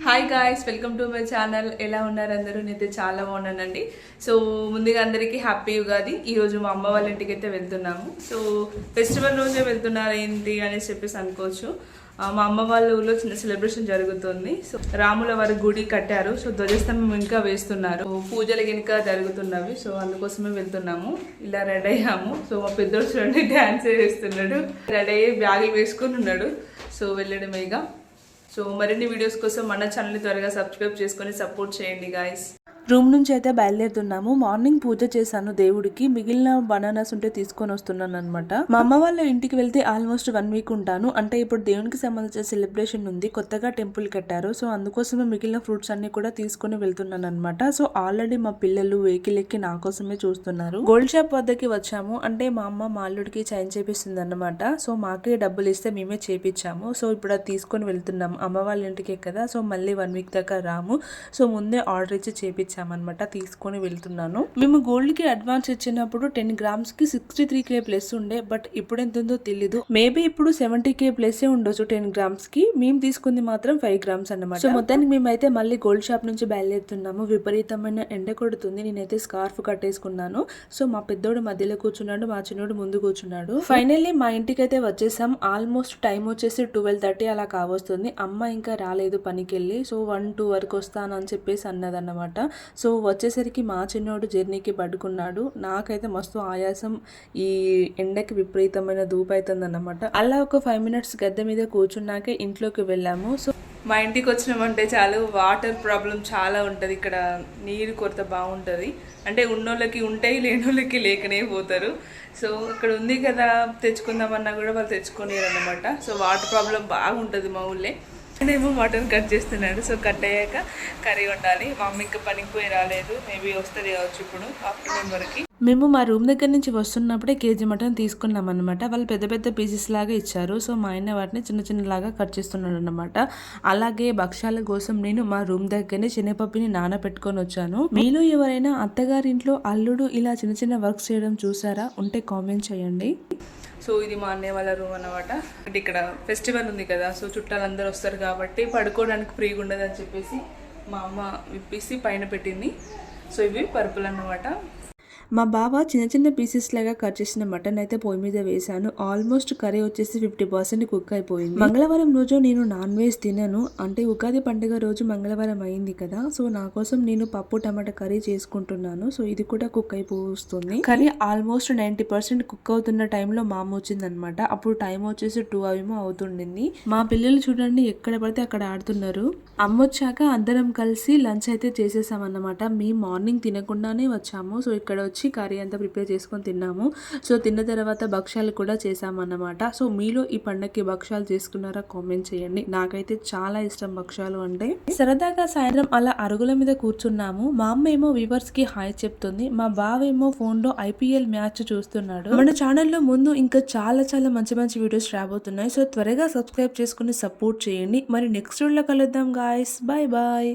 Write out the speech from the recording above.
Hi guys, welcome to my channel. ఎలా ఉన్నారు అందరూ? నేనైతే చాలా బాగున్నానండి. సో ముందుగా అందరికీ హ్యాపీ ఉగాది. ఈరోజు మా అమ్మ వాళ్ళ ఇంటికి అయితే వెళ్తున్నాము. సో ఫెస్టివల్ రోజే వెళ్తున్నారు ఏంటి అనేసి చెప్పేసి అనుకోవచ్చు. మా అమ్మ వాళ్ళ ఊళ్ళో చిన్న సెలబ్రేషన్ జరుగుతుంది. సో రాముల వారి గుడి కట్టారు. సో ధ్వజస్తంభం ఇంకా వేస్తున్నారు. పూజలు ఇంకా జరుగుతున్నవి. సో అందుకోసమే వెళ్తున్నాము. ఇలా రెడీ అయ్యాము. సో మా పెద్దోడు చూడండి డ్యాన్స్ వేస్తున్నాడు. రెడీ అయ్యి బ్యాగులు వేసుకుని ఉన్నాడు. సో వెళ్ళడమేగా. సో మరిన్ని వీడియోస్ కోసం మన ఛానల్ని త్వరగా సబ్స్క్రైబ్ చేసుకొని సపోర్ట్ చేయండి గాయస్. రూమ్ నుంచి అయితే బయలుదేరుతున్నాము. మార్నింగ్ పూజ చేశాను దేవుడికి. మిగిలిన బనానాస్ ఉంటే తీసుకొని వస్తున్నాను అనమాట. మా అమ్మ వాళ్ళ ఇంటికి వెళ్తే ఆల్మోస్ట్ 1 వీక్ ఉంటాను. అంటే ఇప్పుడు దేవునికి సంబంధించిన సెలబ్రేషన్ ఉంది, కొత్తగా టెంపుల్ కట్టారు. సో అందుకోసమే మిగిలిన ఫ్రూట్స్ అన్ని కూడా తీసుకొని వెళ్తున్నాను అనమాట. సో ఆల్రెడీ మా పిల్లలు వెహికల్ ఎక్కి నా కోసమే చూస్తున్నారు. గోల్డ్ షాప్ వద్దకి వచ్చాము. అంటే మా అమ్మ మా అల్లుడికి చైన్ చేపిస్తుంది అనమాట. సో మాకే డబ్బులు ఇస్తే మేమే చేపించాము. సో ఇప్పుడు అది తీసుకొని వెళ్తున్నాము. అమ్మ వాళ్ళ ఇంటికే కదా, సో మళ్ళీ 1 వీక్ దాకా రాము. సో ముందే ఆర్డర్ ఇచ్చి చేపించాము అనమాట. తీసుకొని వెళ్తున్నాను. మేము గోల్డ్ కి అడ్వాన్స్ ఇచ్చినప్పుడు 10 grams కి 63K ప్లస్ ఉండే. బట్ ఇప్పుడు ఎంత ఉందో తెలీదు. మేబీ ఇప్పుడు 70K ప్లస్ ఉండొచ్చు 10 grams కి. మేము తీసుకుంది మాత్రం 5 grams అన్నమాట. సో మొత్తానికి మేమైతే మళ్ళీ గోల్డ్ షాప్ నుంచి బయలుదేరుతున్నాము. విపరీతమైన ఎండ కొడుతుంది. నేనైతే స్కార్ఫ్ కట్టేసుకున్నాను. సో మా పెద్దోడు మధ్యలో కూర్చున్నాడు, మా చిన్నోడు ముందు కూర్చున్నాడు. ఫైనల్లీ మా ఇంటికి అయితే వచ్చేసాం. ఆల్మోస్ట్ టైం వచ్చేసి 12:30 అలా కావస్తుంది. అమ్మ ఇంకా రాలేదు పనికి వెళ్ళి. సో 1-2 వరకు వస్తానని చెప్పేసి అన్నదన్నమాట. సో వచ్చేసరికి మా చిన్నోడు జర్నీకి పడుకున్నాడు. నాకైతే మస్తు ఆయాసం, ఈ ఎండకి విపరీతమైన ధూపు అవుతుంది అన్నమాట. అలా ఒక 5 minutes గద్దె మీద కూర్చున్నాకే ఇంట్లోకి వెళ్ళాము. సో మా ఇంటికి వచ్చినామంటే చాలు, వాటర్ ప్రాబ్లం చాలా ఉంటుంది ఇక్కడ. నీరు కొరత బాగుంటుంది. అంటే ఉన్నోళ్ళకి ఉంటాయి, లేనోళ్ళకి లేకనే పోతారు. సో ఇక్కడ ఉంది కదా తెచ్చుకుందామన్నా కూడా వాళ్ళు తెచ్చుకోలేరు అన్నమాట. సో వాటర్ ప్రాబ్లం బాగుంటుంది మా ఊళ్ళే. నేనేమో మటన్ కట్ చేస్తున్నాడు. సో కట్ అయ్యాక కర్రీ వండాలి. మా మమ్మీ ఇంకా పనికి పోయి రాలేదు. మేబీ వస్తుంది కావచ్చు ఇప్పుడు ఆఫ్టర్నూన్ వరకు. మేము మా రూమ్ దగ్గర నుంచి వస్తున్నప్పుడే కేజీ మటన్ తీసుకున్నాం అనమాట. వాళ్ళు పెద్ద పెద్ద పీసెస్ లాగా ఇచ్చారు. సో మా ఆయన వాటిని చిన్న చిన్నలాగా కట్ చేస్తున్నాడు అనమాట. అలాగే భక్ష్యాల కోసం నేను మా రూమ్ దగ్గరనే శనగపప్పుని నానబెట్టుకొని వచ్చాను. మీలో ఎవరైనా అత్తగారింట్లో అల్లుడు ఇలా చిన్న చిన్న వర్క్స్ చేయడం చూసారా? ఉంటే కామెంట్ చేయండి. సో ఇది మా అన్నయ్య వాళ్ళ రూమ్ అనమాట. అంటే ఇక్కడ ఫెస్టివల్ ఉంది కదా, సో చుట్టాలందరూ వస్తారు కాబట్టి పడుకోవడానికి ఫ్రీగా ఉండదని చెప్పేసి మా అమ్మ విప్పేసి పైన పెట్టింది. సో ఇవి పరుపులు అన్నమాట. మా బావ చిన్న చిన్న పీసెస్ లాగా కట్ చేసిన మటన్ అయితే పొయ్యి మీద వేశాను. ఆల్మోస్ట్ కర్రీ వచ్చేసి 50% కుక్ అయిపోయింది. మంగళవారం రోజు నేను నాన్ వెజ్ తినను. అంటే ఉగాది పండుగ రోజు మంగళవారం అయింది కదా, సో నా కోసం నేను పప్పు టమాటా కర్రీ చేసుకుంటున్నాను. సో ఇది కూడా కుక్ అయిపోతుంది. కర్రీ ఆల్మోస్ట్ 90% కుక్ అవుతున్న టైంలో మా అమ్మ వచ్చిందనమాట. అప్పుడు టైం వచ్చేసి 2 ఏమో అవుతుండింది. మా పిల్లలు చూడండి ఎక్కడ పడితే అక్కడ ఆడుతున్నారు. అమ్మ వచ్చాక అందరం కలిసి లంచ్ అయితే చేసేసామన్నమాట. మేము మార్నింగ్ తినకుండానే వచ్చాము. సో ఇక్కడ వచ్చి కర్రీ అంతా ప్రిపేర్ చేసుకొని తిన్నాము. సో తిన్న తర్వాత భక్ష్యాలు కూడా చేసామన్నమాట. సో మీలో ఈ పండగకి భక్ష్యాలు చేసుకున్నారా? కామెంట్ చేయండి. నాకైతే చాలా ఇష్టం భక్ష్యాలు అంటే. సరదాగా సాయంత్రం అలా అరుగుల మీద కూర్చున్నాము. మా అమ్మ ఏమో వ్యూవర్స్ కి హాయ్ చెప్తుంది. మా బావ ఏమో ఫోన్ లో IPL మ్యాచ్ చూస్తున్నాడు. మన ఛానల్లో ముందు ఇంకా చాలా చాలా మంచి మంచి వీడియోస్ రాబోతున్నాయి. సో త్వరగా సబ్స్క్రైబ్ చేసుకుని సపోర్ట్ చేయండి. మరి నెక్స్ట్ వీడియోలో కలుద్దాం గాయస్. Bye bye.